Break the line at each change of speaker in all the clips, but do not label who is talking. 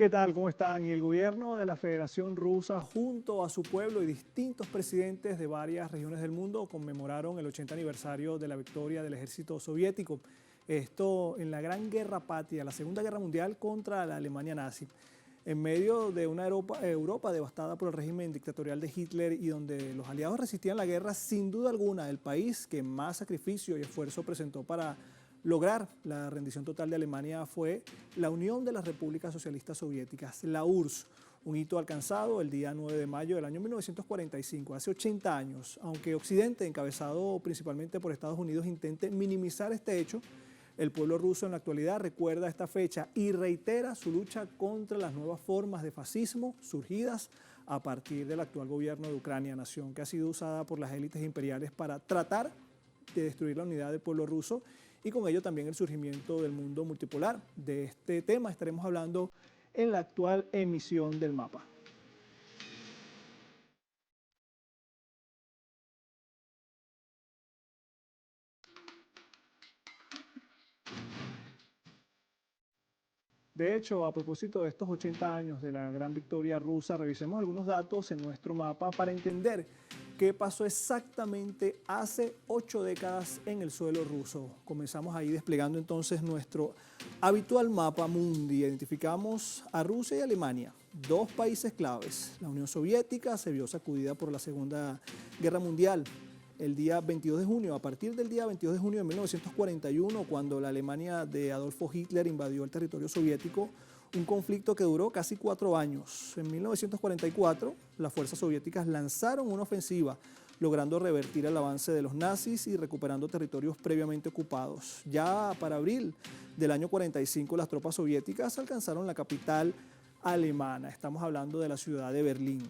¿Qué tal? ¿Cómo están? Y el gobierno de la Federación Rusa, junto a su pueblo y distintos presidentes de varias regiones del mundo, conmemoraron el 80 aniversario de la victoria del ejército soviético. Esto en la Gran Guerra Patria, la Segunda Guerra Mundial contra la Alemania nazi. En medio de una Europa devastada por el régimen dictatorial de Hitler y donde los aliados resistían la guerra, sin duda alguna, el país que más sacrificio y esfuerzo presentó para lograr la rendición total de Alemania fue la Unión de las Repúblicas Socialistas Soviéticas, la URSS, un hito alcanzado el día 9 de mayo del año 1945, hace 80 años. Aunque Occidente, encabezado principalmente por Estados Unidos, intente minimizar este hecho, el pueblo ruso en la actualidad recuerda esta fecha y reitera su lucha contra las nuevas formas de fascismo surgidas a partir del actual gobierno de Ucrania, nación que ha sido usada por las élites imperiales para tratar de destruir la unidad del pueblo ruso y con ello también el surgimiento del mundo multipolar. De este tema estaremos hablando en la actual emisión del mapa. De hecho, a propósito de estos 80 años de la gran victoria rusa, revisemos algunos datos en nuestro mapa para entender qué pasó exactamente hace 8 décadas en el suelo ruso. Comenzamos ahí desplegando entonces nuestro habitual mapa mundi. Identificamos a Rusia y Alemania, dos países claves. La Unión Soviética se vio sacudida por la Segunda Guerra Mundial el día 22 de junio, a partir del día 22 de junio de 1941, cuando la Alemania de Adolfo Hitler invadió el territorio soviético, un conflicto que duró casi 4 años. En 1944, las fuerzas soviéticas lanzaron una ofensiva, logrando revertir el avance de los nazis y recuperando territorios previamente ocupados. Ya para abril del año 45, las tropas soviéticas alcanzaron la capital alemana. Estamos hablando de la ciudad de Berlín.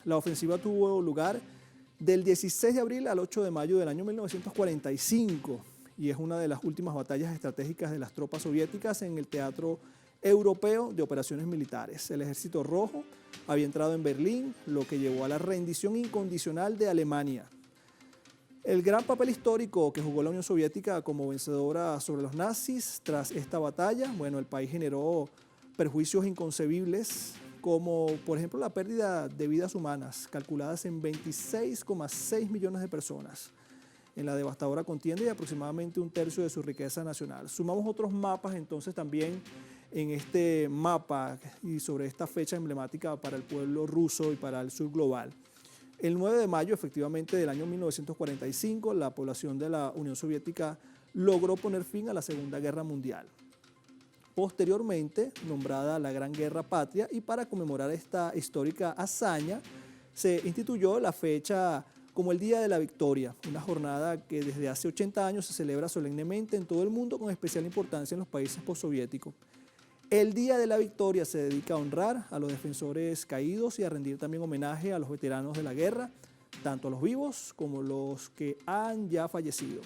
La ofensiva tuvo lugar del 16 de abril al 8 de mayo del año 1945 y es una de las últimas batallas estratégicas de las tropas soviéticas en el teatro europeo de operaciones militares. El Ejército Rojo había entrado en Berlín, lo que llevó a la rendición incondicional de Alemania. El gran papel histórico que jugó la Unión Soviética como vencedora sobre los nazis tras esta batalla, bueno, el país generó perjuicios inconcebibles, como por ejemplo la pérdida de vidas humanas, calculadas en 26,6 millones de personas en la devastadora contienda y aproximadamente un tercio de su riqueza nacional. Sumamos otros mapas entonces también en este mapa y sobre esta fecha emblemática para el pueblo ruso y para el sur global. El 9 de mayo efectivamente del año 1945, la población de la Unión Soviética logró poner fin a la Segunda Guerra Mundial. Posteriormente, nombrada la Gran Guerra Patria, y para conmemorar esta histórica hazaña, se instituyó la fecha como el Día de la Victoria, una jornada que desde hace 80 años se celebra solemnemente en todo el mundo con especial importancia en los países postsoviéticos. El Día de la Victoria se dedica a honrar a los defensores caídos y a rendir también homenaje a los veteranos de la guerra, tanto a los vivos como los que han ya fallecido.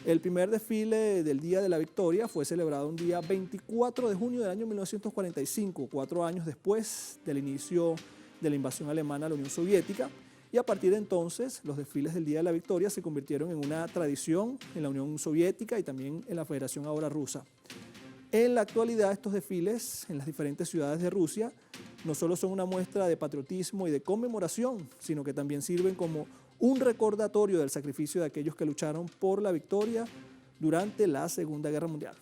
El primer desfile del Día de la Victoria fue celebrado un día 24 de junio del año 1945, 4 años después del inicio de la invasión alemana a la Unión Soviética, y a partir de entonces los desfiles del Día de la Victoria se convirtieron en una tradición en la Unión Soviética y también en la Federación ahora rusa. En la actualidad, estos desfiles en las diferentes ciudades de Rusia no solo son una muestra de patriotismo y de conmemoración, sino que también sirven como un recordatorio del sacrificio de aquellos que lucharon por la victoria durante la Segunda Guerra Mundial.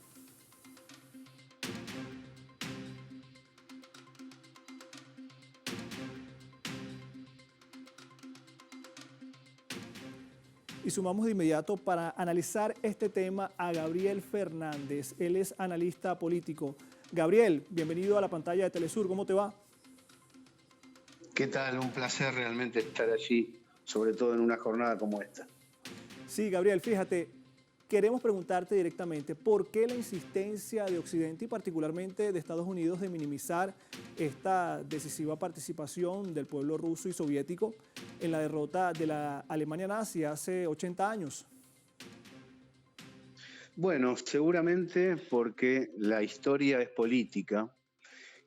Y sumamos de inmediato para analizar este tema a Gabriel Fernández. Él es analista político. Gabriel, bienvenido a la pantalla de Telesur. ¿Cómo te va?
¿Qué tal? Un placer realmente estar allí, sobre todo en una jornada como esta.
Sí, Gabriel, fíjate, queremos preguntarte directamente, ¿por qué la insistencia de Occidente y particularmente de Estados Unidos de minimizar esta decisiva participación del pueblo ruso y soviético en la derrota de la Alemania nazi hace 80 años?
Bueno, seguramente porque la historia es política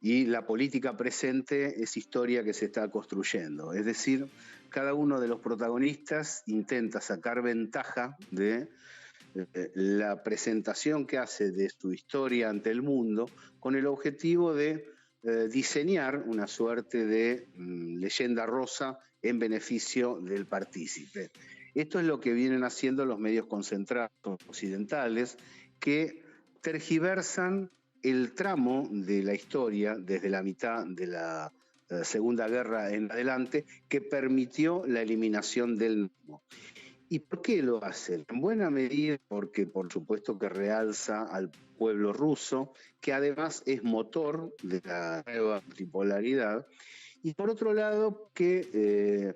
y la política presente es historia que se está construyendo. Es decir, cada uno de los protagonistas intenta sacar ventaja de la presentación que hace de su historia ante el mundo con el objetivo de diseñar una suerte de leyenda rosa en beneficio del partícipe. Esto es lo que vienen haciendo los medios concentrados occidentales, que tergiversan el tramo de la historia desde la mitad de la Segunda Guerra en adelante, que permitió la eliminación del mismo. ¿Y por qué lo hacen? En buena medida porque, por supuesto, que realza al pueblo ruso, que además es motor de la nueva tripolaridad, y por otro lado, que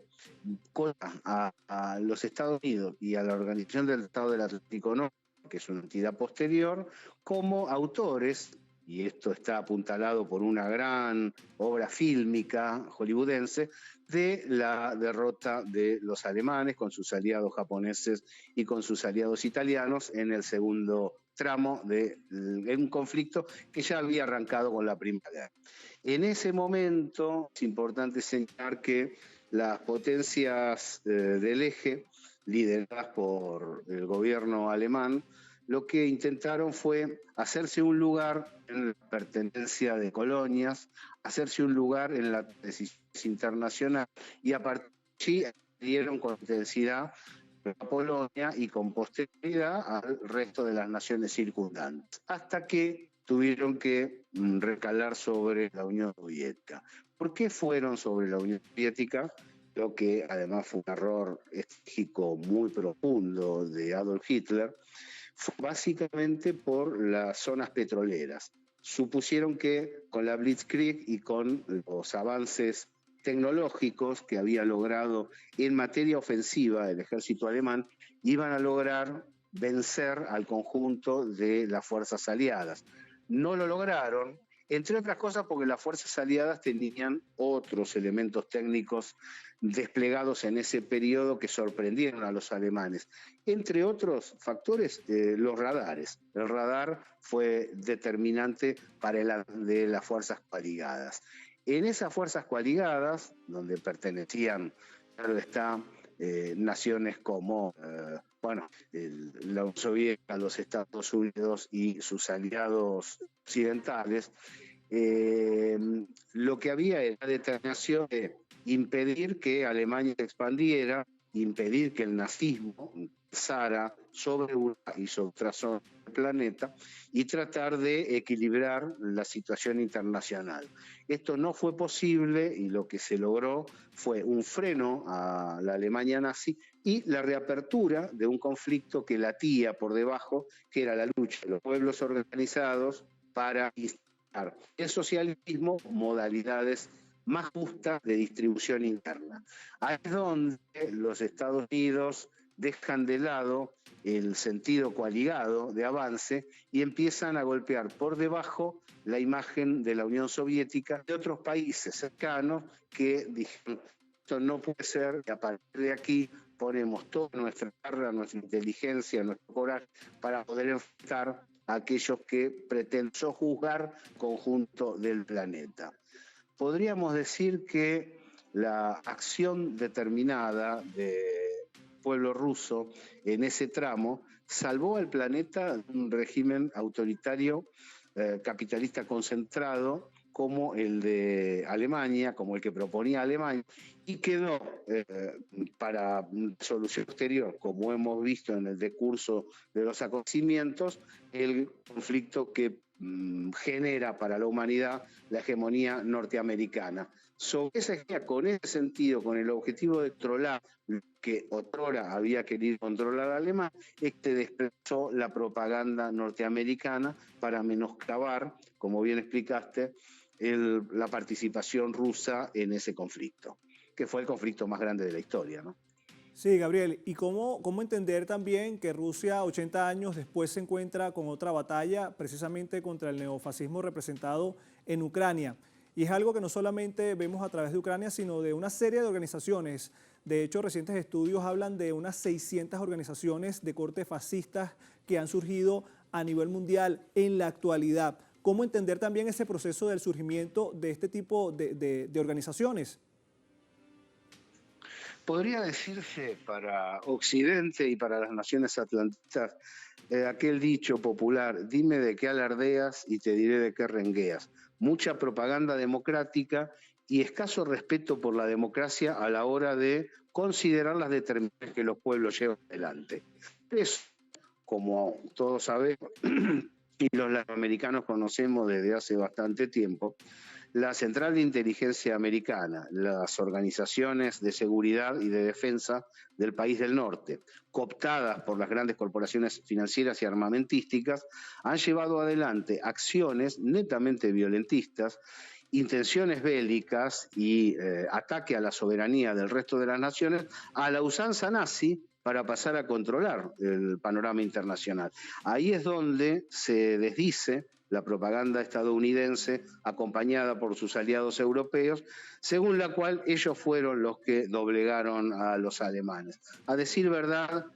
a los Estados Unidos y a la Organización del Tratado del Atlántico Norte, que es una entidad posterior, como autores, y esto está apuntalado por una gran obra fílmica hollywoodense, de la derrota de los alemanes con sus aliados japoneses y con sus aliados italianos en el segundo tramo de un conflicto que ya había arrancado con la Primera Guerra. En ese momento es importante señalar que las potencias del eje, lideradas por el gobierno alemán, lo que intentaron fue hacerse un lugar en la pertenencia de colonias, hacerse un lugar en la decisión internacional, y a partir de allí dieron con intensidad a Polonia y con posterioridad al resto de las naciones circundantes, hasta que tuvieron que recalar sobre la Unión Soviética. ¿Por qué fueron sobre la Unión Soviética? Lo que además fue un error estratégico muy profundo de Adolf Hitler, fue básicamente por las zonas petroleras. Supusieron que con la Blitzkrieg y con los avances tecnológicos que había logrado en materia ofensiva el ejército alemán, iban a lograr vencer al conjunto de las fuerzas aliadas. No lo lograron, entre otras cosas porque las fuerzas aliadas tenían otros elementos técnicos desplegados en ese periodo que sorprendieron a los alemanes. Entre otros factores, los radares. El radar fue determinante para de las fuerzas coaligadas. En esas fuerzas coaligadas, donde pertenecían, claro está, naciones como la Unión Soviética, los Estados Unidos y sus aliados occidentales, lo que había era la determinación de impedir que Alemania se expandiera, impedir que el nazismo pasara sobre Europa y sobre otras zonas del planeta, y tratar de equilibrar la situación internacional. Esto no fue posible, y lo que se logró fue un freno a la Alemania nazi y la reapertura de un conflicto que latía por debajo, que era la lucha de los pueblos organizados para instalar el socialismo, modalidades más justas de distribución interna. Ahí es donde los Estados Unidos dejan de lado el sentido coaligado de avance y empiezan a golpear por debajo la imagen de la Unión Soviética, de otros países cercanos que dijeron: esto no puede ser, y a partir de aquí ponemos toda nuestra garra, nuestra inteligencia, nuestro coraje para poder enfrentar a aquellos que pretenden sojuzgar el conjunto del planeta. Podríamos decir que la acción determinada del pueblo ruso en ese tramo salvó al planeta de un régimen autoritario capitalista concentrado como el de Alemania, como el que proponía Alemania, y quedó para solución posterior, como hemos visto en el decurso de los acontecimientos, el conflicto que genera para la humanidad la hegemonía norteamericana. Sobre esa hegemonía, con ese sentido, con el objetivo de controlar lo que otrora había querido controlar a Alemania, desplazó la propaganda norteamericana para menoscabar, como bien explicaste, la participación rusa en ese conflicto, que fue el conflicto más grande de la historia, ¿no?
Sí, Gabriel, ¿y cómo entender también que Rusia, 80 años después, se encuentra con otra batalla precisamente contra el neofascismo representado en Ucrania? Y es algo que no solamente vemos a través de Ucrania, sino de una serie de organizaciones. De hecho, recientes estudios hablan de unas 600 organizaciones de corte fascistas que han surgido a nivel mundial en la actualidad. ¿Cómo entender también ese proceso del surgimiento de este tipo de organizaciones?
Podría decirse para Occidente y para las naciones atlantistas aquel dicho popular: dime de qué alardeas y te diré de qué rengueas. mucha propaganda democrática y escaso respeto por la democracia a la hora de considerar las determinaciones que los pueblos llevan adelante. Eso, como todos sabemos, y los latinoamericanos conocemos desde hace bastante tiempo, la Central de Inteligencia Americana, las organizaciones de seguridad y de defensa del país del norte, cooptadas por las grandes corporaciones financieras y armamentísticas, han llevado adelante acciones netamente violentistas, intenciones bélicas y ataque a la soberanía del resto de las naciones a la usanza nazi para pasar a controlar el panorama internacional. Ahí es donde se desdice la propaganda estadounidense acompañada por sus aliados europeos, según la cual ellos fueron los que doblegaron a los alemanes. A decir verdad,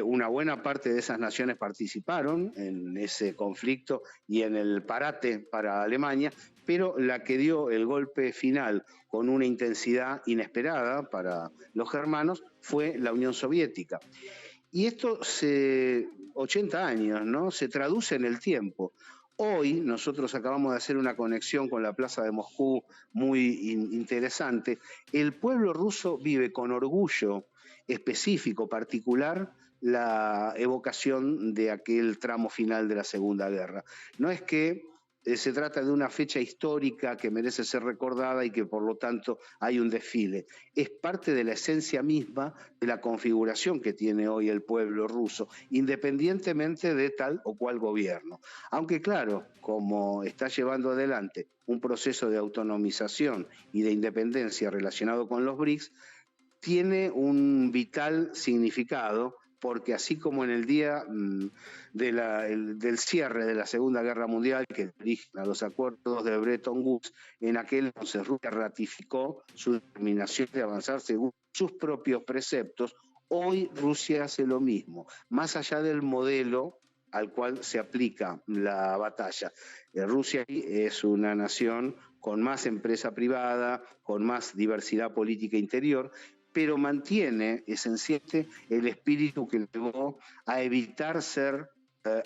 una buena parte de esas naciones participaron en ese conflicto y en el parate para Alemania, pero la que dio el golpe final con una intensidad inesperada para los germanos fue la Unión Soviética. Y esto 80 años, ¿no? Se traduce en el tiempo. Hoy nosotros acabamos de hacer una conexión con la Plaza de Moscú muy interesante. El pueblo ruso vive con orgullo específico, particular, la evocación de aquel tramo final de la Segunda Guerra. No es que se trata de una fecha histórica que merece ser recordada y que por lo tanto hay un desfile. Es parte de la esencia misma de la configuración que tiene hoy el pueblo ruso, independientemente de tal o cual gobierno. Aunque claro, como está llevando adelante un proceso de autonomización y de independencia relacionado con los BRICS, tiene un vital significado, porque así como en el día del cierre de la Segunda Guerra Mundial, que dirigen a los acuerdos de Bretton Woods, en aquel entonces Rusia ratificó su determinación de avanzar según sus propios preceptos, hoy Rusia hace lo mismo, más allá del modelo al cual se aplica la batalla. Rusia es una nación con más empresa privada, con más diversidad política interior, pero mantiene esencialmente el espíritu que llevó a evitar ser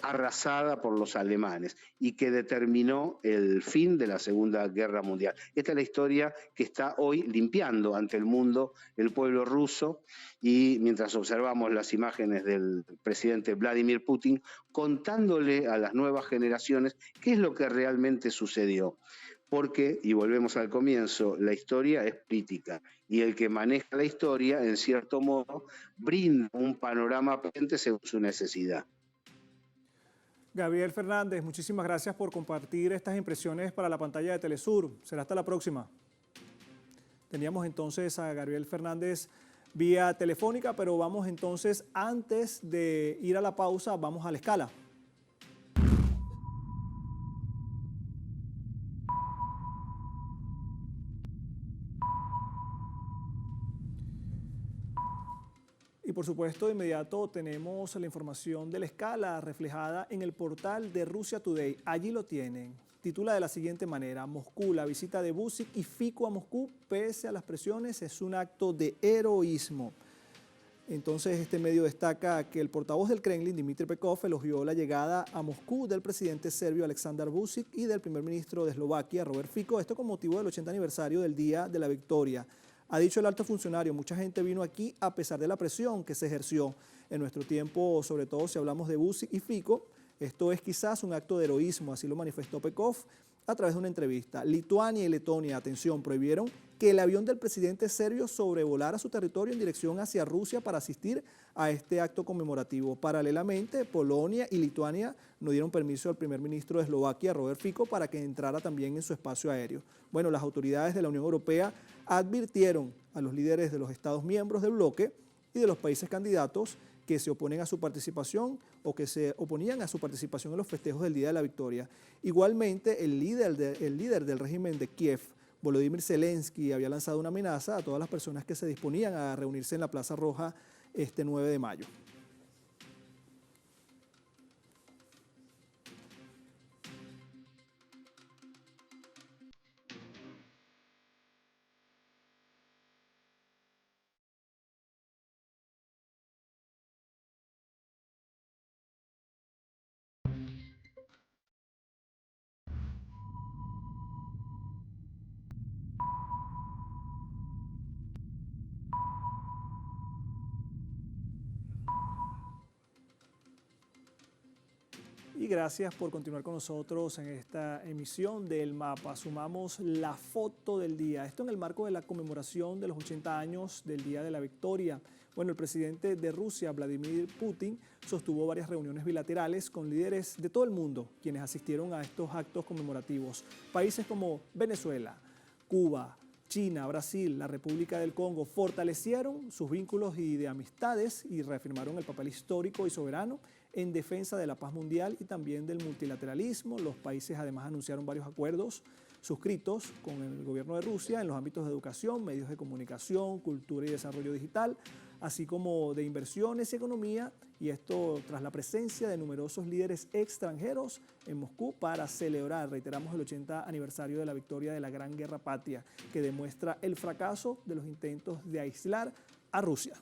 arrasada por los alemanes y que determinó el fin de la Segunda Guerra Mundial. Esta es la historia que está hoy limpiando ante el mundo el pueblo ruso, y mientras observamos las imágenes del presidente Vladimir Putin contándole a las nuevas generaciones qué es lo que realmente sucedió. Porque, y volvemos al comienzo, la historia es política y el que maneja la historia, en cierto modo, brinda un panorama presente según su necesidad.
Gabriel Fernández, muchísimas gracias por compartir estas impresiones para la pantalla de Telesur. Será hasta la próxima. Teníamos entonces a Gabriel Fernández vía telefónica, pero vamos entonces, antes de ir a la pausa, vamos a la escala. Y por supuesto, de inmediato tenemos la información de la escala reflejada en el portal de Russia Today. Allí lo tienen. Titula de la siguiente manera: Moscú, la visita de Vučić y Fico a Moscú, pese a las presiones, es un acto de heroísmo. Entonces, este medio destaca que el portavoz del Kremlin, Dmitry Peskov, elogió la llegada a Moscú del presidente serbio Aleksandar Vučić y del primer ministro de Eslovaquia, Robert Fico, esto con motivo del 80 aniversario del Día de la Victoria. Ha dicho el alto funcionario, mucha gente vino aquí a pesar de la presión que se ejerció en nuestro tiempo, sobre todo si hablamos de Vučić y Fico. Esto es quizás un acto de heroísmo, así lo manifestó Peskov a través de una entrevista. Lituania y Letonia, atención, prohibieron que el avión del presidente serbio sobrevolara su territorio en dirección hacia Rusia para asistir a este acto conmemorativo. Paralelamente, Polonia y Lituania no dieron permiso al primer ministro de Eslovaquia, Robert Fico, para que entrara también en su espacio aéreo. Bueno, las autoridades de la Unión Europea advirtieron a los líderes de los Estados miembros del bloque y de los países candidatos que se oponen a su participación o que se oponían a su participación en los festejos del Día de la Victoria. Igualmente, el líder del régimen de Kiev, Volodymyr Zelensky, había lanzado una amenaza a todas las personas que se disponían a reunirse en la Plaza Roja este 9 de mayo. gracias por continuar con nosotros en esta emisión del Mapa. Sumamos la foto del día. Esto en el marco de la conmemoración de los 80 años del Día de la Victoria. Bueno, el presidente de Rusia, Vladimir Putin, sostuvo varias reuniones bilaterales con líderes de todo el mundo, quienes asistieron a estos actos conmemorativos. Países como Venezuela, Cuba, China, Brasil, la República del Congo fortalecieron sus vínculos y de amistades y reafirmaron el papel histórico y soberano en defensa de la paz mundial y también del multilateralismo. Los países además anunciaron varios acuerdos suscritos con el gobierno de Rusia en los ámbitos de educación, medios de comunicación, cultura y desarrollo digital, así como de inversiones y economía, y esto tras la presencia de numerosos líderes extranjeros en Moscú para celebrar, reiteramos, el 80 aniversario de la victoria de la Gran Guerra Patria, que demuestra el fracaso de los intentos de aislar a Rusia.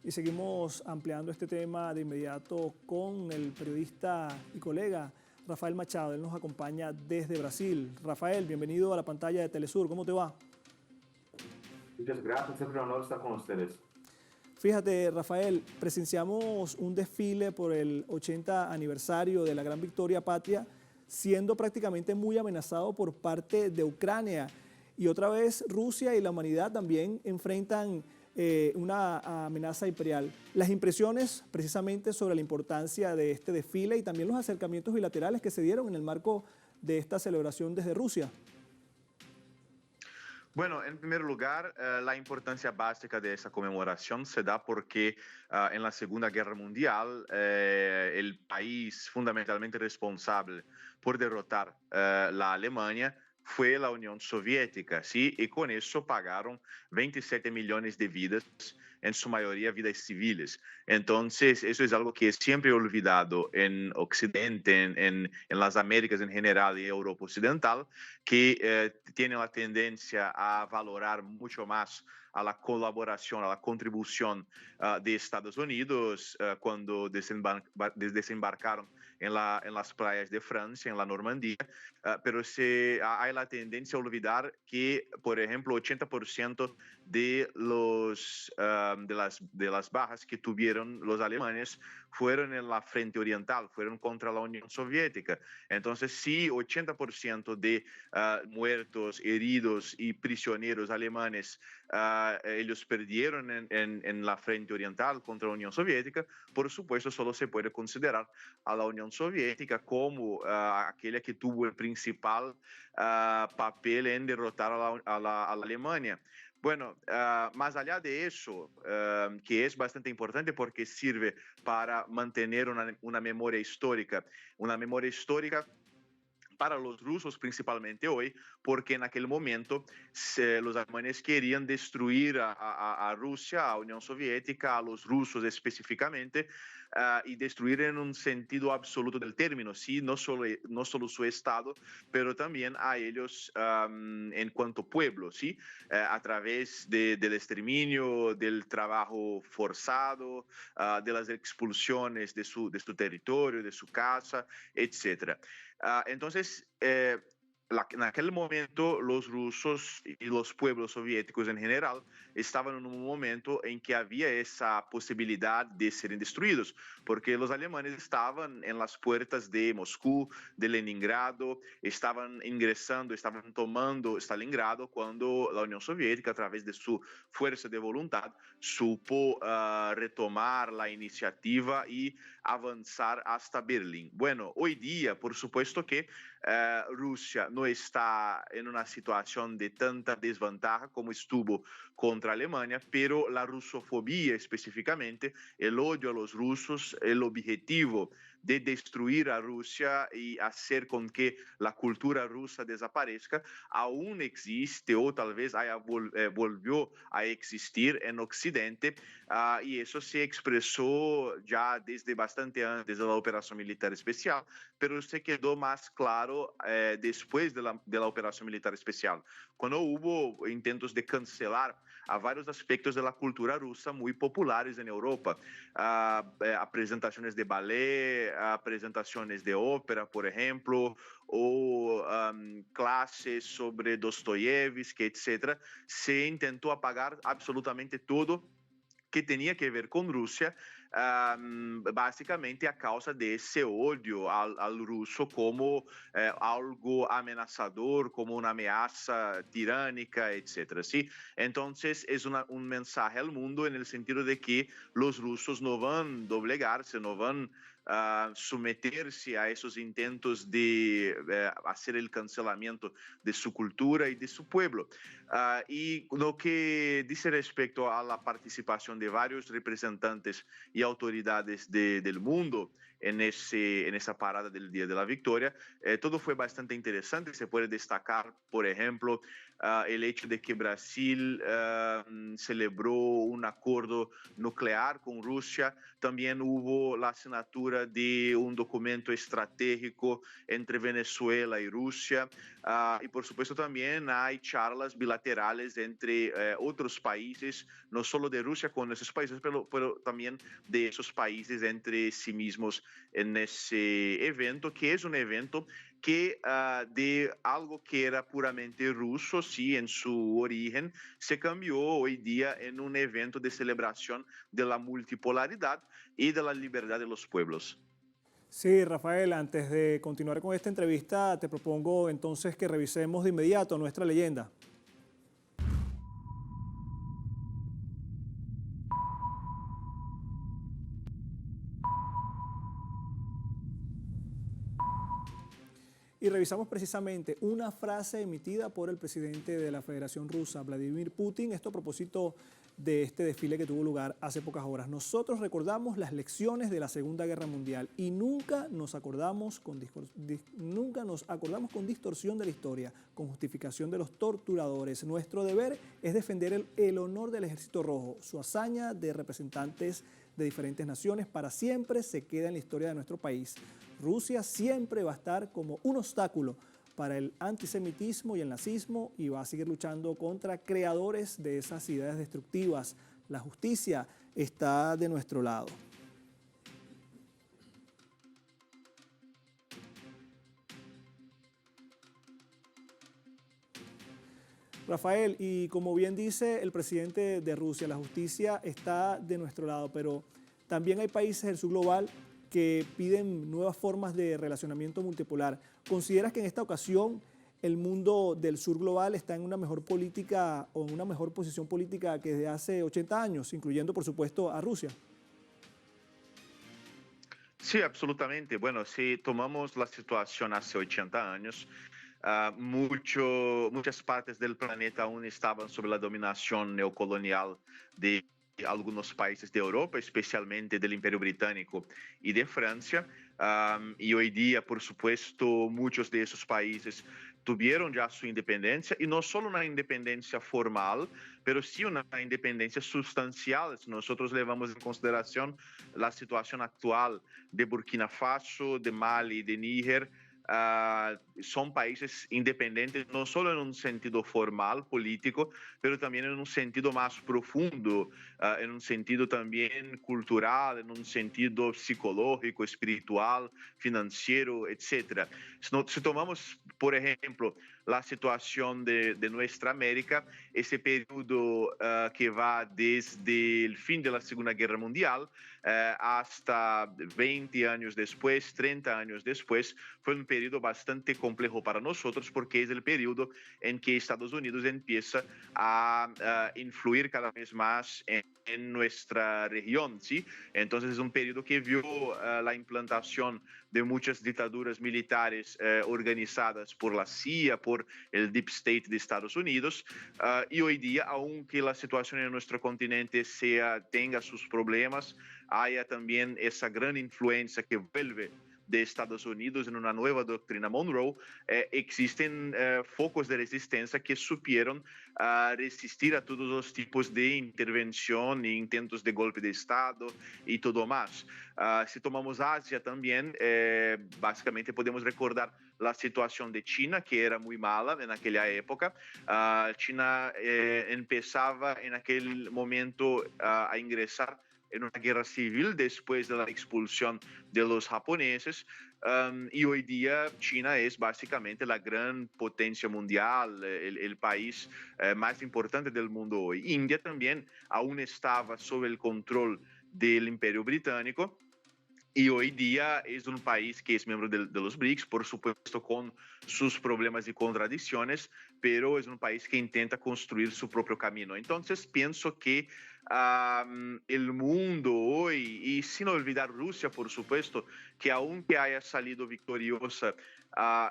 Y seguimos ampliando este tema de inmediato con el periodista y colega Rafael Machado. Él nos acompaña desde Brasil. Rafael, bienvenido a la pantalla de Telesur. ¿Cómo te va?
Muchas gracias, siempre un honor estar con ustedes.
Fíjate, Rafael, presenciamos un desfile por el 80 aniversario de la Gran Victoria Patria, siendo prácticamente muy amenazado por parte de Ucrania. Y otra vez Rusia y la humanidad también enfrentan una amenaza imperial. Las impresiones precisamente sobre la importancia de este desfile y también los acercamientos bilaterales que se dieron en el marco de esta celebración desde Rusia.
Bueno, en primer lugar, la importancia básica de esa conmemoración se da porque en la Segunda Guerra Mundial el país fundamentalmente responsable por derrotar la Alemania fue la Unión Soviética, ¿sí? Y con eso pagaron 27 millones de vidas, en su mayoría vidas civiles. Entonces, eso es algo que es siempre olvidado en Occidente, en las Américas en general y Europa Occidental, que tienen la tendencia a valorar mucho más a la colaboración, a la contribución de Estados Unidos cuando desembarcaron en las playas de Francia, en la Normandía, pero hay la tendencia a olvidar que, por ejemplo, 80% de las bajas que tuvieron los alemanes fueron en la frente oriental, fueron contra la Unión Soviética. Entonces, sí, 80% de muertos, heridos y prisioneros alemanes ellos perdieron en la frente oriental contra la Unión Soviética. Por supuesto, solo se puede considerar a la Unión Soviética como aquella que tuvo el principal papel en derrotar a la Alemania. Bueno, más allá de eso, que es bastante importante porque sirve para mantener una memoria histórica para los rusos principalmente hoy, porque en aquel momento los alemanes querían destruir a Rusia, a Unión Soviética, a los rusos específicamente, y destruir en un sentido absoluto del término, ¿sí? No solo su Estado, pero también a ellos en cuanto pueblo, ¿sí? A través del exterminio, del trabajo forzado, de las expulsiones de su territorio, de su casa, etc. Entonces, en aquel momento los rusos y los pueblos soviéticos en general estaban en un momento en que había esa posibilidad de ser destruidos, porque los alemanes estaban en las puertas de Moscú, de Leningrado, estaban ingresando, estaban tomando Stalingrado cuando la Unión Soviética, a través de su fuerza de voluntad, supo retomar la iniciativa y avanzar hasta Berlín. Bueno, hoy día, por supuesto que Rusia no está en una situación de tanta desventaja como estuvo contra Alemania, pero la rusofobia específicamente, el odio a los rusos, el objetivo de destruir a Rusia y hacer con que la cultura rusa desaparezca, aún existe o tal vez volvió a existir en Occidente, y eso se expresó ya desde bastante antes de la operación militar especial, pero se quedó más claro después de la operación militar especial, cuando hubo intentos de cancelar a vários aspectos da cultura russa muito populares em Europa. Apresentações de ballet, apresentações de ópera, por exemplo, ou classes sobre Dostoiévski, etc. Se tentou apagar absolutamente tudo que tinha que ver com Rússia, basicamente a causa desse ódio ao russo como algo ameaçador, como uma ameaça tirânica, etc. ¿Sí? Entonces es mensaje al mundo no sentido de que os russos não vão doblegar-se, não vão someter-se a esses intentos de fazer o cancelamento de sua cultura e de seu pueblo. E no que diz respeito à participação de vários representantes e autoridades do mundo nessa parada do Dia da Vitória, todo foi bastante interessante. Se pode destacar, por exemplo, o hecho de que Brasil celebrou um acordo nuclear com Rússia. Também houve a assinatura de um documento estratégico entre Venezuela e Rússia. E, por supuesto, também há charlas bilaterais entre outros países, não só de Rússia com esses países, mas também de esses países entre si mesmos nesse evento, que é um evento que de algo que era puramente russo, sí, en su origen, se cambió hoy día en un evento de celebración de la multipolaridad y de la libertad de los pueblos.
Sí, Rafael, antes de continuar con esta entrevista, te propongo entonces que revisemos de inmediato nuestra leyenda. Y revisamos precisamente una frase emitida por el presidente de la Federación Rusa, Vladimir Putin, esto a propósito de este desfile que tuvo lugar hace pocas horas. Nosotros recordamos las lecciones de la Segunda Guerra Mundial y nunca nos acordamos con distorsión de la historia, con justificación de los torturadores. Nuestro deber es defender el honor del Ejército Rojo, su hazaña de representantes de diferentes naciones para siempre se queda en la historia de nuestro país. Rusia siempre va a estar como un obstáculo para el antisemitismo y el nazismo y va a seguir luchando contra creadores de esas ideas destructivas. La justicia está de nuestro lado. Rafael, y como bien dice el presidente de Rusia, la justicia está de nuestro lado, pero también hay países del sur global que piden nuevas formas de relacionamiento multipolar. ¿Consideras que en esta ocasión el mundo del sur global está en una mejor política o en una mejor posición política que desde hace 80 años, incluyendo por supuesto a Rusia?
Sí, absolutamente. Bueno, si tomamos la situación hace 80 años, muchas partes del planeta aún estaban sob la dominación neocolonial de algunos países de Europa, especialmente del Imperio Británico y de Francia. Y hoy día, por supuesto, muchos de esos países tuvieron ya su independencia, y no solo una independencia formal, pero sí una independencia sustancial. Si nosotros llevamos en consideración la situación actual de Burkina Faso, de Mali, de Níger, son países independentes no solo en un sentido formal, político, pero también en un sentido más profundo, en un sentido también cultural, en un sentido psicológico, espiritual, financiero, etc. Si tomamos, por ejemplo, la situación de nuestra América, ese periodo que va desde el fin de la Segunda Guerra Mundial hasta 20 años después, 30 años después, fue un periodo bastante complejo para nosotros porque es el periodo en que Estados Unidos empieza a influir cada vez más en nuestra región, ¿sí? Entonces es un periodo que vio la implantación de muchas dictaduras militares organizadas por la CIA, por el Deep State de Estados Unidos, y hoy día, aunque la situación en nuestro continente tenga sus problemas, haya también esa gran influencia que vuelve de Estados Unidos en una nueva doctrina Monroe, existen focos de resistencia que supieron resistir a todos los tipos de intervención e intentos de golpe de Estado y todo más. Si tomamos Asia también, básicamente podemos recordar la situación de China, que era muy mala en aquella época. China empezaba en aquel momento a ingresar en una guerra civil después de la expulsión de los japoneses. Y hoy día China es básicamente la gran potencia mundial, el país más importante del mundo hoy. India también aún estaba sob el control del Imperio Británico. Y hoy día es un país que es miembro de los BRICS, por supuesto con sus problemas y contradicciones, pero es un país que intenta construir su propio camino. Entonces pienso que el mundo hoy, y sin olvidar Rusia, por supuesto, que aunque haya salido victoriosa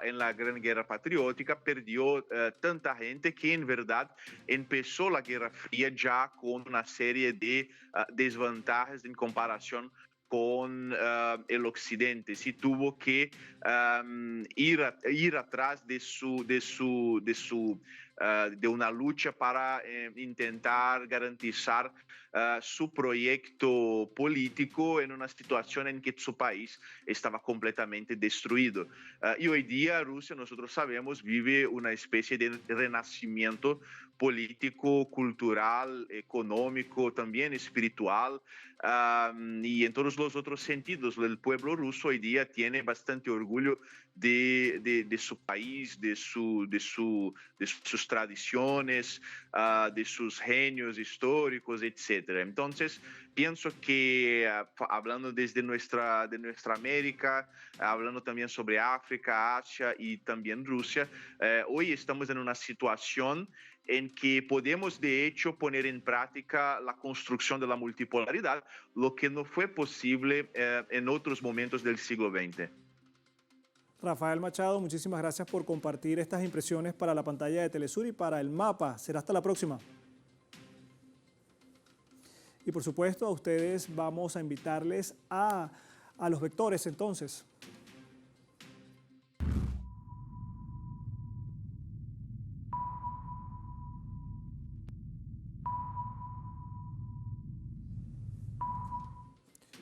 en la Gran Guerra Patriótica, perdió tanta gente que en verdad empezó la Guerra Fría ya con una serie de desventajas en comparación con el occidente, sí tuvo que ir atrás de una lucha para intentar garantizar su proyecto político en una situación en que su país estaba completamente destruido. Y hoy día Rusia, nosotros sabemos, vive una especie de renacimiento político, cultural, económico, también espiritual, y en todos los otros sentidos. El pueblo ruso hoy día tiene bastante orgullo de su país, de sus tradiciones, de sus genios históricos, etc. Entonces, pienso que hablando desde de nuestra América, hablando también sobre África, Asia y también Rusia, hoy estamos en una situación en que podemos de hecho poner en práctica la construcción de la multipolaridad, lo que no fue posible en otros momentos del siglo XX.
Rafael Machado, muchísimas gracias por compartir estas impresiones para la pantalla de Telesur y para el mapa. Será hasta la próxima. Y por supuesto a ustedes vamos a invitarles a los vectores entonces.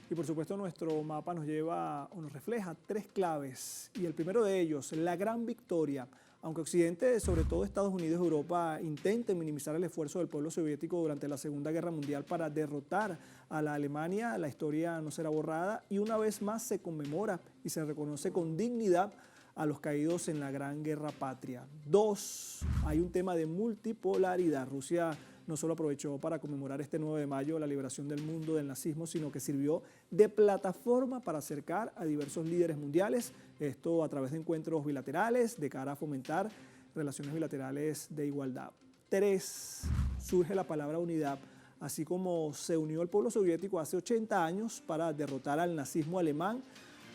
Y por supuesto nuestro mapa nos lleva o nos refleja tres claves. Y el primero de ellos, la gran victoria. Aunque Occidente, sobre todo Estados Unidos y Europa, intenten minimizar el esfuerzo del pueblo soviético durante la Segunda Guerra Mundial para derrotar a la Alemania, la historia no será borrada y una vez más se conmemora y se reconoce con dignidad a los caídos en la Gran Guerra Patria. Dos, hay un tema de multipolaridad. Rusia no solo aprovechó para conmemorar este 9 de mayo la liberación del mundo del nazismo, sino que sirvió de plataforma para acercar a diversos líderes mundiales, esto a través de encuentros bilaterales de cara a fomentar relaciones bilaterales de igualdad. Tres, surge la palabra unidad, así como se unió el pueblo soviético hace 80 años para derrotar al nazismo alemán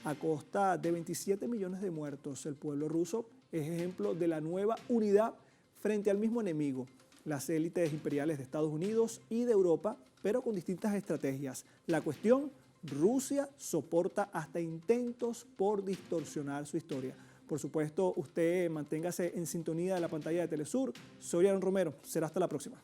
a costa de 27 millones de muertos. El pueblo ruso es ejemplo de la nueva unidad frente al mismo enemigo, las élites imperiales de Estados Unidos y de Europa, pero con distintas estrategias. La cuestión, Rusia soporta hasta intentos por distorsionar su historia. Por supuesto, usted manténgase en sintonía de la pantalla de Telesur. Soy Aaron Romero. Será hasta la próxima.